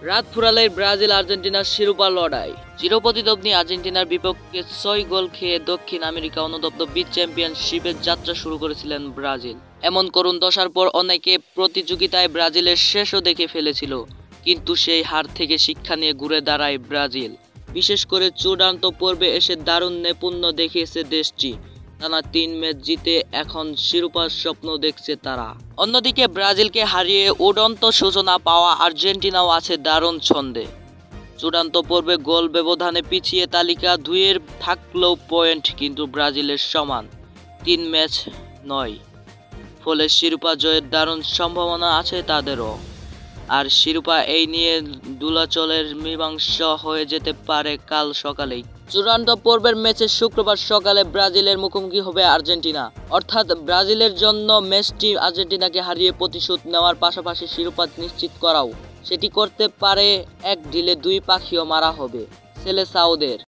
রাত ফুরালে ব্রাজিল আর্জেন্টিনার শিরোপা লড়াই। চিরপ্রতিদ্বন্দ্বী আর্জেন্টিনার বিপক্ষে ৬ গোল খেয়ে দক্ষিণ আমেরিকা অনুতপ্ত বিচ চ্যাম্পিয়নশিপের যাত্রা শুরু করেছিলেন ব্রাজিল। এমন করুণ দশার পর অনেকে প্রতিযোগিতায় ব্রাজিলের শেষও দেখে ফেলেছিল, কিন্তু সেই হার থেকে শিক্ষা নিয়ে ঘুরে দাঁড়ায় ব্রাজিল। বিশেষ করে চূড়ান্ত পর্বে এসে দারুণ নৈপুণ্য দেখিয়েছে দেশটি। টানা ৩ ম্যাচ জিতে এখন শিরোপার স্বপ্ন দেখছে তারা। অন্যদিকে ব্রাজিলকে হারিয়ে উড়ন্ত সূচনা পাওয়া আর্জেন্টিনাও আছে দারুণ ছন্দে। চূড়ান্ত পর্বে গোল ব্যবধানে পিছিয়ে তালিকা ২-এর থাকলেও পয়েন্ট কিন্তু ব্রাজিলের সমান, ৩ ম্যাচ ৯। ফলে শিরোপা জয়ের দারুণ সম্ভাবনা আছে তাদেরও। আর শিরোপা এই নিয়ে দোলাচলের মীমাংসা হয়ে যেতে পারে কাল সকালেই। চূড়ান্ত পর্বের ম্যাচে শুক্রবার সকালে ব্রাজিলের মুখোমুখি হবে আর্জেন্টিনা। অর্থাৎ ব্রাজিলের জন্য ম্যাচটি আর্জেন্টিনাকে হারিয়ে প্রতিশোধ নেওয়ার পাশাপাশি শিরোপা নিশ্চিত করাও। সেটি করতে পারে এক ঢিলে ২ পাখিও মারা হবে সেলেসাওদের।